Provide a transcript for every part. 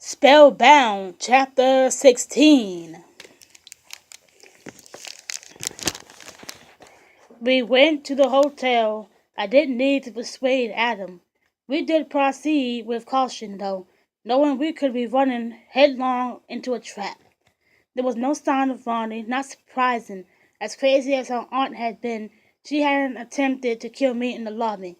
Spellbound, Chapter 16. We went to the hotel. I didn't need to persuade Adam. We did proceed with caution, though, knowing we could be running headlong into a trap. There was no sign of Ronnie, not surprising. As crazy as her aunt had been, she hadn't attempted to kill me in the lobby.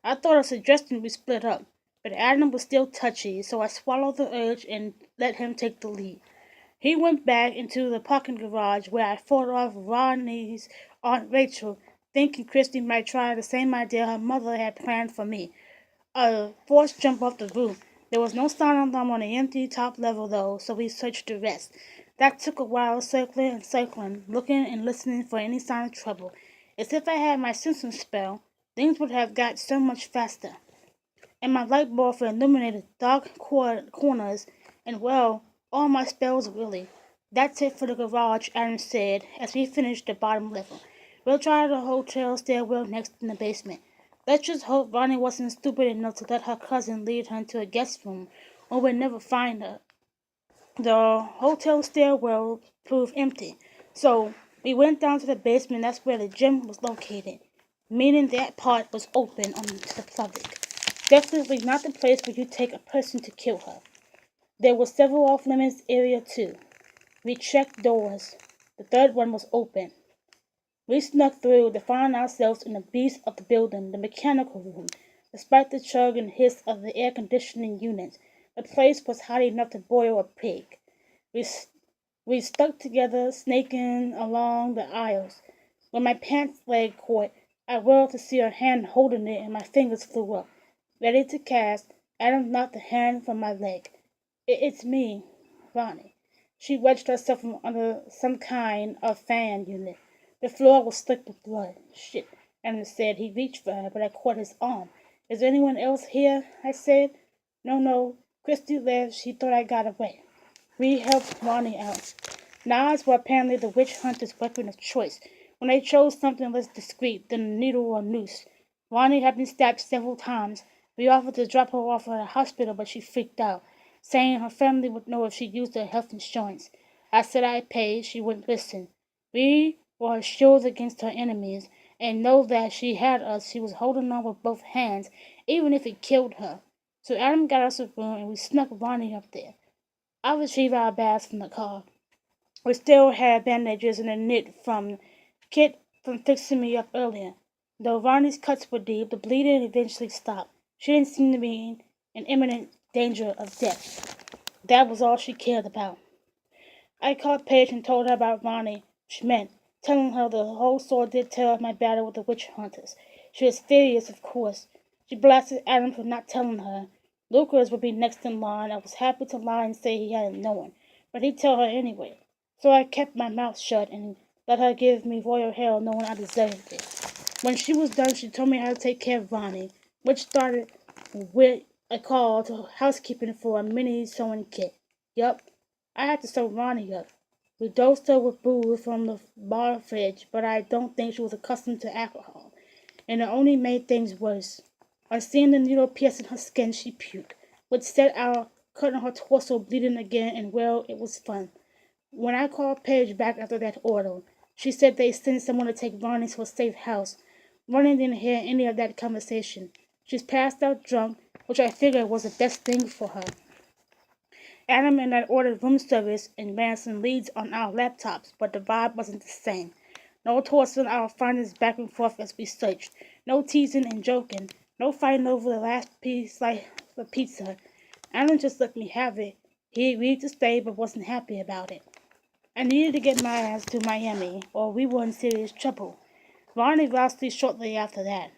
I thought of suggesting we split up, but Adam was still touchy, so I swallowed the urge and let him take the lead. He went back into the parking garage where I fought off Ronnie's Aunt Rachel, thinking Christy might try the same idea her mother had planned for me. A forced jump off the roof. There was no sign of them on the empty top level, though, so we searched the rest. That took a while, circling and circling, looking and listening for any sign of trouble. As if I had my sensing spell, things would have got so much faster. And my light bulb illuminated dark corners, and well, all my spells really. That's it for the garage, Adam said, as we finished the bottom level. We'll try the hotel stairwell next in the basement. Let's just hope Ronnie wasn't stupid enough to let her cousin lead her into a guest room, or we'd never find her. The hotel stairwell proved empty, so we went down to the basement. That's where the gym was located, meaning that part was open to the public. Definitely not the place where you take a person to kill her. There were several off-limits areas too. We checked doors. The third one was open. We snuck through to find ourselves in the beast of the building, the mechanical room. Despite the chug and hiss of the air conditioning units, the place was hot enough to boil a pig. We, we stuck together, snaking along the aisles. When my pants leg caught, I whirled to see her hand holding it and my fingers flew up. Ready to cast, Adam knocked the hand from my leg. It's me, Ronnie. She wedged herself from under some kind of fan unit. The floor was slick with blood. Shit, Adam said. He reached for her, but I caught his arm. Is there anyone else here? I said. No. Christy left. She thought I got away. We helped Ronnie out. Knives were apparently the witch hunter's weapon of choice. When they chose something less discreet than a needle or noose. Ronnie had been stabbed several times. We offered to drop her off at a hospital, but she freaked out, saying her family would know if she used her health insurance. I said I'd pay. She wouldn't listen. We were her shields against her enemies, and know that she had us. She was holding on with both hands, even if it killed her. So Adam got us a room, and we snuck Ronnie up there. I retrieved our bags from the car. We still had bandages and a knit from Kit from fixing me up earlier. Though Ronnie's cuts were deep, the bleeding eventually stopped. She didn't seem to be in imminent danger of death. That was all she cared about. I called Paige and told her about Ronnie. She meant telling her the whole sordid tale of my battle with the witch hunters. She was furious, of course. She blasted Adam for not telling her. Lucas would be next in line. I was happy to lie and say he hadn't known, but he'd tell her anyway. So I kept my mouth shut and let her give me royal hell knowing I deserved it. When she was done, she told me how to take care of Ronnie, which started with a call to housekeeping for a mini sewing kit. Yup, I had to sew Ronnie up. We dosed her with booze from the bar fridge, but I don't think she was accustomed to alcohol, and it only made things worse. On seeing the needle piercing her skin, she puked, which set out, cutting her torso bleeding again, and well, it was fun. When I called Paige back after that order, she said they sent someone to take Ronnie to a safe house. Ronnie didn't hear any of that conversation. She's passed out drunk, which I figured was the best thing for her. Adam and I ordered room service and ran some leads on our laptops, but the vibe wasn't the same. No tossing our findings back and forth as we searched. No teasing and joking. No fighting over the last piece like the pizza. Adam just let me have it. He agreed to stay but wasn't happy about it. I needed to get my ass to Miami, or we were in serious trouble. Ronnie lost shortly after that.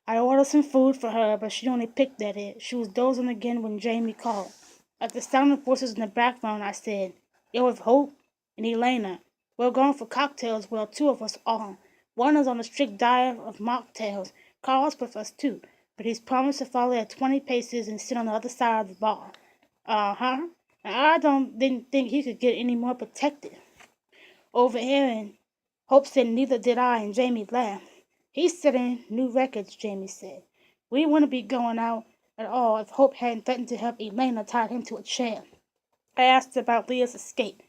I ordered some food for her, but she only picked at it. She was dozing again when Jamie called. At the sound of voices in the background, I said, "Yo, with Hope and Elena. We're going for cocktails. Well, two of us are. One is on a strict diet of mocktails. Carl's with us, too, but he's promised to follow at 20 paces and sit on the other side of the bar. Uh-huh. Didn't think he could get any more protected." Overhearing, Hope said neither did I, and Jamie laughed. "He's setting new records," Jamie said. "We wouldn't be going out at all if Hope hadn't threatened to help Elena tie him to a chair. I asked about Leah's escape.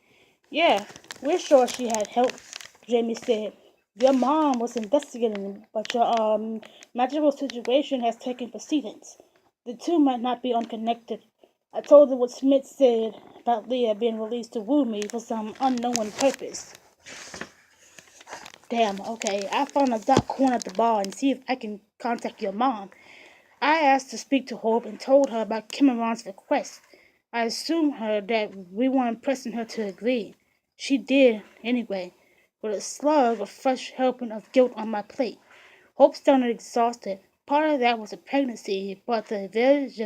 Yeah, we're sure she had help, Jamie said. Your mom was investigating, but your magical situation has taken precedence. The two might not be unconnected. I told her what Smith said about Leah being released to woo me for some unknown purpose. Damn, okay. I found a dark corner at the bar and see if I can contact your mom. I asked to speak to Hope and told her about Cameron's request. I assumed that we weren't pressing her to agree. She did, anyway, with a slug of fresh helping of guilt on my plate. Hope sounded exhausted. Part of that was the pregnancy, but the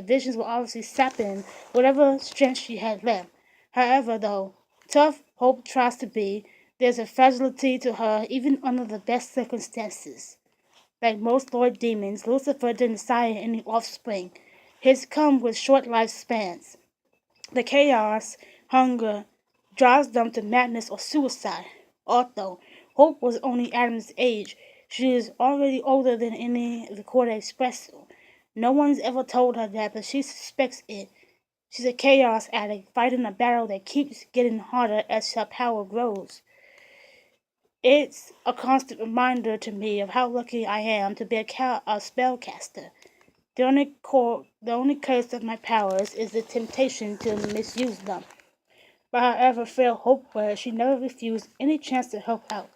visions were obviously sapping whatever strength she had left. However, though tough Hope tries to be, there's a fragility to her even under the best circumstances. Like most Lord demons, Lucifer didn't sire any offspring. His come with short lifespans. The chaos, hunger, drives them to madness or suicide. Although Hope was only Adam's age, she is already older than any recorded espresso. No one's ever told her that, but she suspects it. She's a chaos addict, fighting a battle that keeps getting harder as her power grows. It's a constant reminder to me of how lucky I am to be a spellcaster. The only curse of my powers is the temptation to misuse them. But however frail Hope was, she never refused any chance to help out.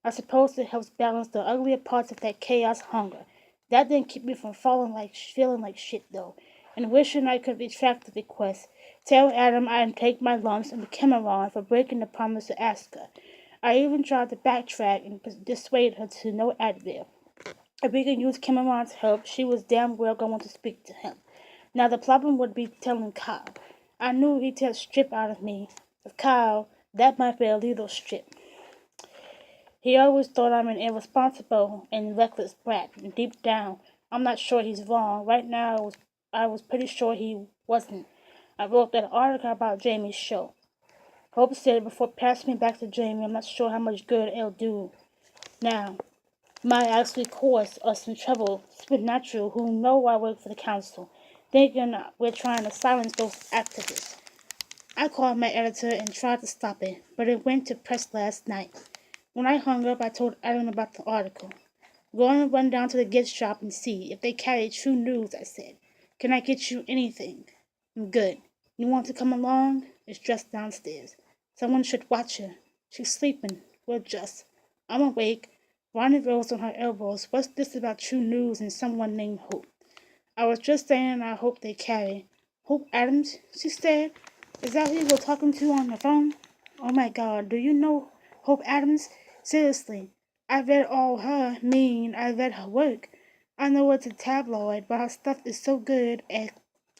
I suppose it helps balance the uglier parts of that chaos hunger. That didn't keep me from feeling like shit though, and wishing I could retract the request. Tell Adam I'd take my lumps and Cameron for breaking the promise to ask her. I even tried to backtrack and dissuade her to no Advil. If we could use Cameron's help, she was damn well going to speak to him. Now the problem would be telling Kyle. I knew he'd take a strip out of me. With Kyle, that might be a little strip. He always thought I'm an irresponsible and reckless brat, and deep down, I'm not sure he's wrong. Right now, I was pretty sure he wasn't. I wrote that article about Jamie's show. Hope said before passing me back to Jamie, I'm not sure how much good it'll do. Now, might actually cause us some trouble. Supernatural, who know I work for the council, thinking we're trying to silence those activists. I called my editor and tried to stop it, but it went to press last night. When I hung up, I told Adam about the article. Go and run down to the gift shop and see if they carry true news, I said. Can I get you anything? Good. You want to come along? It's just downstairs. Someone should watch her. She's sleeping. We're just. I'm awake. Ronnie rose on her elbows. What's this about true news and someone named Hope? I was just saying I hope they carry. Hope Adams, she said. Is that who you were talking to on the phone? Oh my God, do you know Hope Adams? Seriously, I read I read her work. I know it's a tabloid, but her stuff is so good. And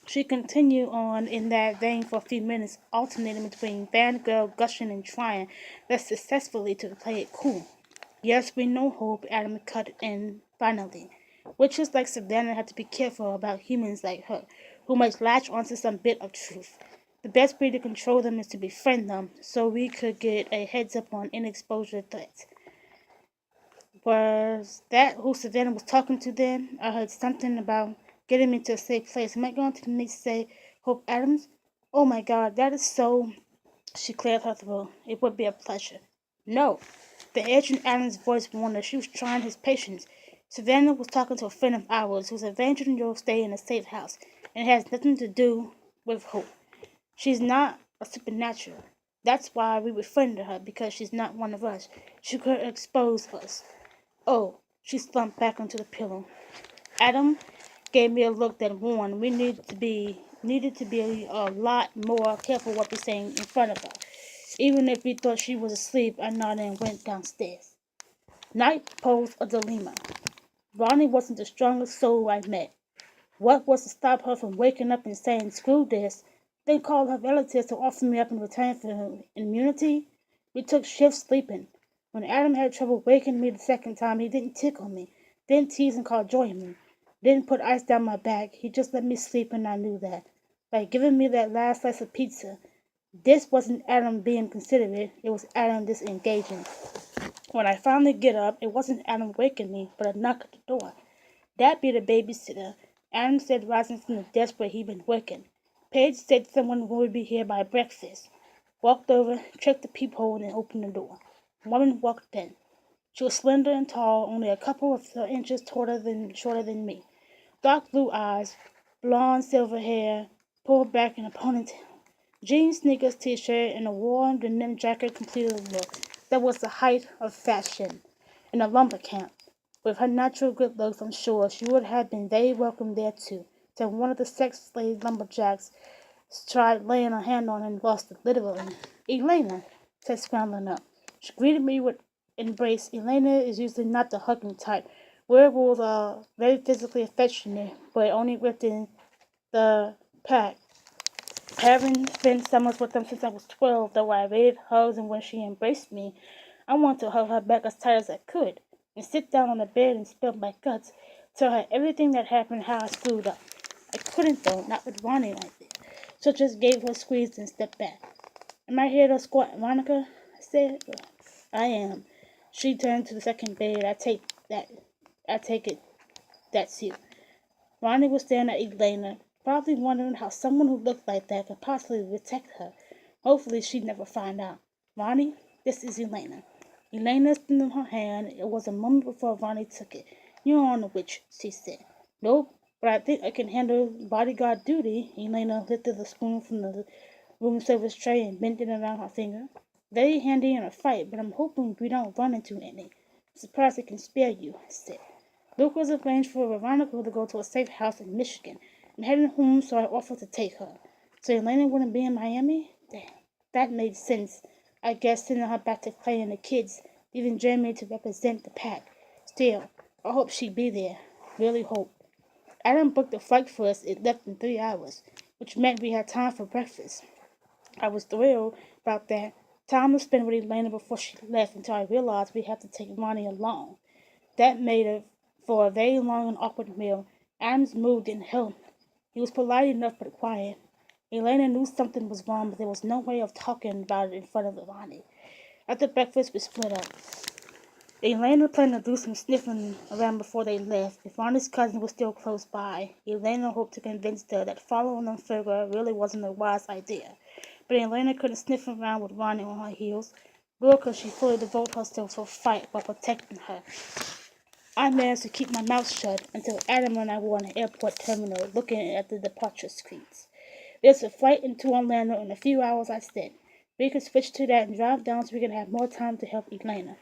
she continued on in that vein for a few minutes, alternating between fangirl gushing and trying less successfully to play it cool. Yes, we know Hope, Adam cut in finally. Witches like Savannah have to be careful about humans like her, who might latch onto some bit of truth. The best way to control them is to befriend them, so we could get a heads up on in-exposure threats. Was that who Savannah was talking to then? I heard something about getting me to a safe place. Am I going to need to say Hope Adams? Oh my God, that is so. She cleared her throat. It would be a pleasure. No. The edge in Adam's voice warned her she was trying his patience. Savannah was talking to a friend of ours who's arranging your stay in a safe house, and it has nothing to do with Hope. She's not a supernatural. That's why we befriended her, because she's not one of us. She could expose us. Oh, she slumped back onto the pillow. Adam gave me a look that warned we needed to be a lot more careful what we're saying in front of her. Even if we thought she was asleep, I nodded and went downstairs. Night posed a dilemma. Ronnie wasn't the strongest soul I met. What was to stop her from waking up and saying, screw this, then call her relatives to offer me up in return for immunity? We took shifts sleeping. When Adam had trouble waking me the second time, he didn't tickle me, didn't tease and call joy in me, didn't put ice down my back. He just let me sleep, and I knew that. By giving me that last slice of pizza, this wasn't Adam being considerate, it was Adam disengaging. When I finally get up, it wasn't Adam waking me, but a knock at the door. That be the babysitter. Adam said, rising from the desk where he'd been working. Paige said someone would be here by breakfast. Walked over, checked the peephole, and opened the door. A woman walked in. She was slender and tall, only a couple of inches shorter than me. Dark blue eyes, blonde silver hair, pulled back in a ponytail. Jeans, sneakers, t-shirt, and a warm denim jacket completed a look that was the height of fashion in a lumber camp. With her natural good looks, I'm sure she would have been very welcome there too, till one of the sex-slave lumberjacks tried laying a hand on her and lost it literally. Elena, said scrambling up. She greeted me with embrace. Elena is usually not the hugging type. Werewolves are very physically affectionate, but only within the pack. Having spent summers with them since I was 12, though I rated hugs, and when she embraced me, I wanted to hug her back as tight as I could, and sit down on the bed and spill my guts, tell her everything that happened, how I screwed up. I couldn't though, not with Ronnie like this, so just gave her a squeeze and stepped back. Am I here to squat, Monica? I said. I am. She turned to the second bed. I take it that's you. Ronnie was staring at Elena, probably wondering how someone who looked like that could possibly detect her. Hopefully she'd never find out. Ronnie, this is Elena. Elena extended her hand. It was a moment before Ronnie took it. You're on a witch, she said. Nope, but I think I can handle bodyguard duty. Elena lifted the spoon from the room service tray and bent it around her finger. Very handy in a fight, but I'm hoping we don't run into any. I'm surprised I can spare you, I said. Luke was arranged for Veronica to go to a safe house in Michigan. I'm heading home, so I offered to take her. So Elena wouldn't be in Miami? Damn, that made sense. I guess sending her back to Clay and the kids, leaving Jeremy to represent the pack. Still, I hope she'd be there. Really hope. Adam booked a flight for us. It left in 3 hours, which meant we had time for breakfast. I was thrilled about that. Time to spend with Elena before she left until I realized we had to take Ronnie along. That made it for a very long and awkward meal. Adam's mood didn't help. He was polite enough but quiet. Elena knew something was wrong, but there was no way of talking about it in front of Ronnie. After breakfast, we split up. Elena planned to do some sniffing around before they left. If Ronnie's cousin was still close by, Elena hoped to convince her that following them further really wasn't a wise idea. But Elena couldn't sniff around with Ronnie on her heels, nor could she fully devote herself to a fight while protecting her. I managed to keep my mouth shut until Adam and I were on the airport terminal looking at the departure screens. There's a flight into Orlando in a few hours, I said. We could switch to that and drive down so we can have more time to help Elena.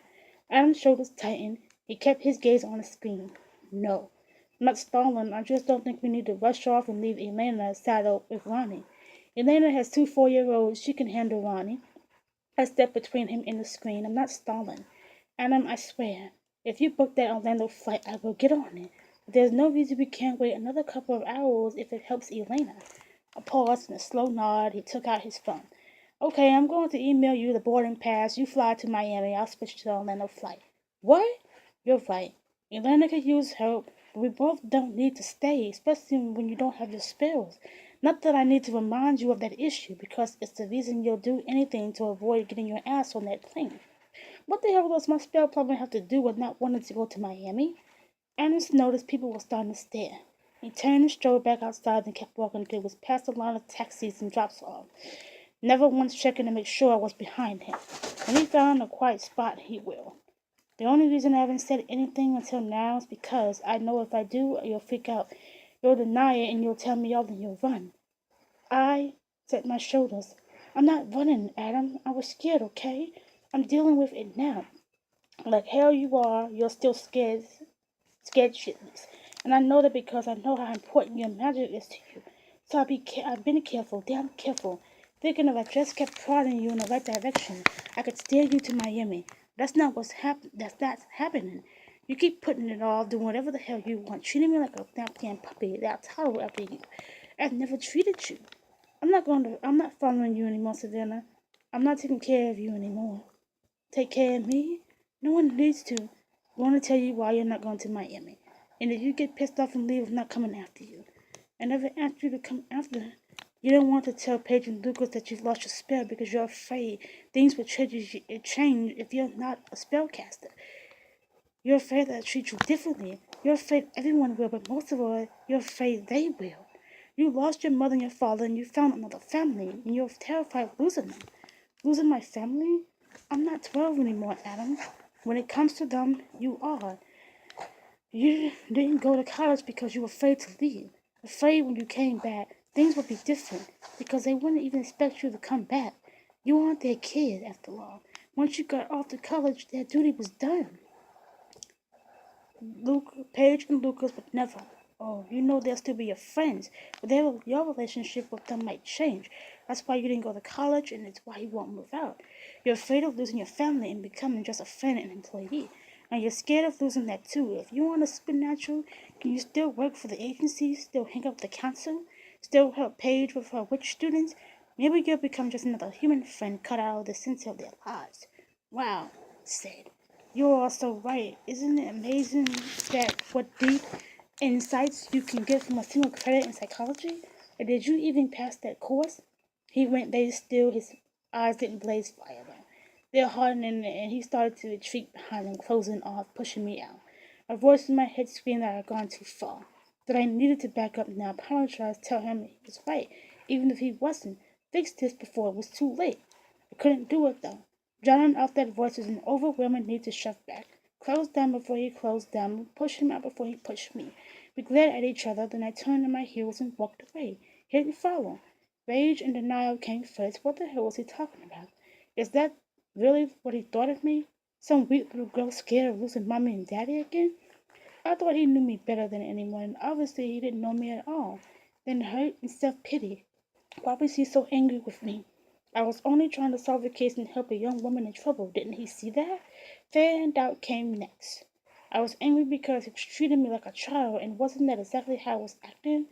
Adam's shoulders tightened. He kept his gaze on the screen. No. I'm not stalling. I just don't think we need to rush off and leave Elena saddled with Ronnie. Elena has 2 4-year-olds. She can handle Ronnie. I stepped between him and the screen. I'm not stalling. Adam, I swear, if you book that Orlando flight, I will get on it. But there's no reason we can't wait another couple of hours if it helps Elena. A pause and a slow nod. He took out his phone. Okay, I'm going to email you the boarding pass. You fly to Miami. I'll switch to the Orlando flight. What? You're right. Elena could use help, but we both don't need to stay, especially when you don't have your spells. Not that I need to remind you of that issue, because it's the reason you'll do anything to avoid getting your ass on that plane. What the hell does my spell problem have to do with not wanting to go to Miami? Ernest noticed people were starting to stare. He turned and strode back outside and kept walking until he was past the line of taxis and drops off, never once checking to make sure I was behind him. When he found a quiet spot, he will. The only reason I haven't said anything until now is because I know if I do, you'll freak out. You'll deny it and you'll tell me all and you'll run. I set my shoulders. I'm not running, Adam. I was scared, okay? I'm dealing with it now. Like hell you are, you're still scared shitless. And I know that because I know how important your magic is to you. So I've been careful, damn careful. Thinking if I just kept prodding you in the right direction, I could steer you to Miami. That's not that's not happening. You keep putting it off, doing whatever the hell you want, treating me like a damn puppy that I'll tolerate after you. I've never treated you. I'm not following you anymore, Savannah. I'm not taking care of you anymore. Take care of me? No one needs to. I want to tell you why you're not going to Miami. And if you get pissed off and leave, I'm not coming after you. I never asked you to come after. You don't want to tell Paige and Lucas that you've lost your spell because you're afraid things will change if you're not a spellcaster. You're afraid that I'll treat you differently. You're afraid everyone will, but most of all, you're afraid they will. You lost your mother and your father, and you found another family, and you're terrified of losing them. Losing my family? I'm not 12 anymore, Adam. When it comes to them, you are. You didn't go to college because you were afraid to leave. Afraid when you came back, things would be different because they wouldn't even expect you to come back. You aren't their kid, after all. Once you got off to college, their duty was done. Paige and Lucas would never. Oh, you know they'll still be your friends, but your relationship with them might change. That's why you didn't go to college, and it's why you won't move out. You're afraid of losing your family and becoming just a friend and employee. And you're scared of losing that too. If you want a supernatural, can you still work for the agency, still hang out with the council, still help Paige with her witch students? Maybe you'll become just another human friend cut out of the center of their lives. Wow, said. You're also right. Isn't it amazing that what deep insights you can get from a single credit in psychology? And did you even pass that course? He went very still, his eyes didn't blaze fire though. They're hardening and he started to retreat behind them, closing off, pushing me out. A voice in my head screamed that I had gone too far. That I needed to back up now, apologize, tell him he was right, even if he wasn't. Fix this before it was too late. I couldn't do it though. Drowning out that voice was an overwhelming need to shove back. Close down before he closed down, push him out before he pushed me. We glared at each other, then I turned on my heels and walked away. He didn't follow. Rage and denial came first. What the hell was he talking about? Is that really what he thought of me? Some weak little girl scared of losing mommy and daddy again? I thought he knew me better than anyone, and obviously he didn't know me at all. Then hurt and self-pity. Why was he so angry with me? I was only trying to solve a case and help a young woman in trouble. Didn't he see that? Fear and doubt came next. I was angry because he was treating me like a child, and wasn't that exactly how I was acting?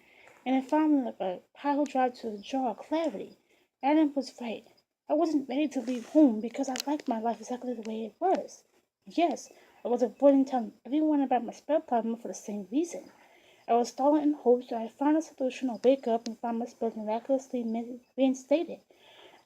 And it finally like a pile drive to the jaw of clarity. Adam was right. I wasn't ready to leave home because I liked my life exactly the way it was. Yes, I was avoiding telling everyone about my spell problem for the same reason. I was stalling in hopes that I'd find a solution or wake up and find my spells miraculously reinstated.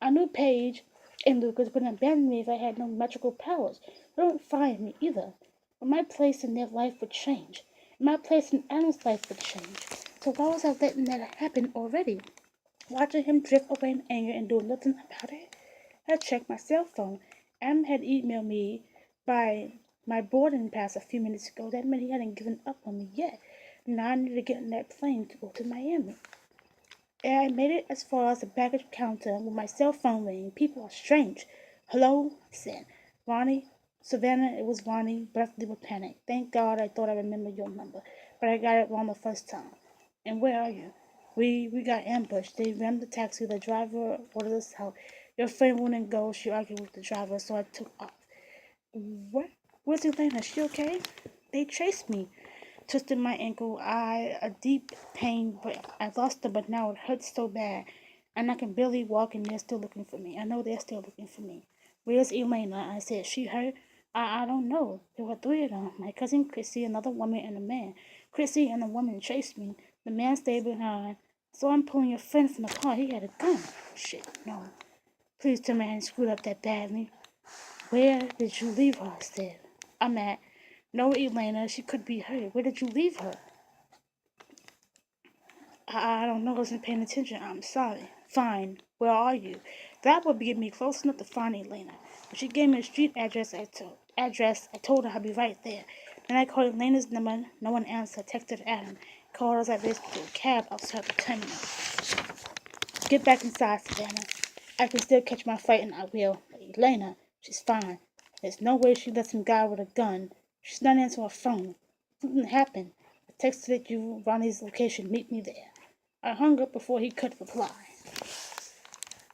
I knew Paige and Lucas wouldn't abandon me if I had no magical powers. They wouldn't fire me either. But my place in their life would change. And my place in Adam's life would change. So why was I letting that happen already? Watching him drift away in anger and doing nothing about it? I checked my cell phone. Adam had emailed me by my boarding pass a few minutes ago. That meant he hadn't given up on me yet. Now I needed to get on that plane to go to Miami. And I made it as far as the baggage counter when my cell phone rang. People are strange. Hello? I said. Ronnie? Savannah, it was Ronnie, breathlessly with panic. Thank God I thought I remembered your number, but I got it wrong the first time. And where are you? We got ambushed. They rammed the taxi. The driver ordered us out. Your friend wouldn't go. She argued with the driver, so I took off. What? Where's Elena? Is she okay? They chased me. Twisted my ankle. A deep pain, but I lost her, but now it hurts so bad. And I can barely walk, and they're still looking for me. I know they're still looking for me. Where's Elena? I said, she hurt? I don't know. There were three of them. My cousin Chrissy, another woman, and a man. Chrissy and the woman chased me. The man stayed behind. So I'm pulling your friend from the car. He had a gun. Shit, no. Please tell me I hadn't screwed up that badly. Where did you leave her? I said. I'm at. No, Elena, she could be hurt. Where did you leave her? I don't know. I wasn't paying attention. I'm sorry. Fine. Where are you? That would get me close enough to find Elena. But she gave me a street address. I told her I'd be right there. Then I called Elena's number. No one answered. Texted Adam. Called us at this cab outside the terminal. Get back inside, Savannah. I can still catch my fight and I will. But Elena, she's fine. There's no way she let some guy with a gun. She's not answering her phone. Something happened. I texted you Ronnie's location. Meet me there. I hung up before he could reply.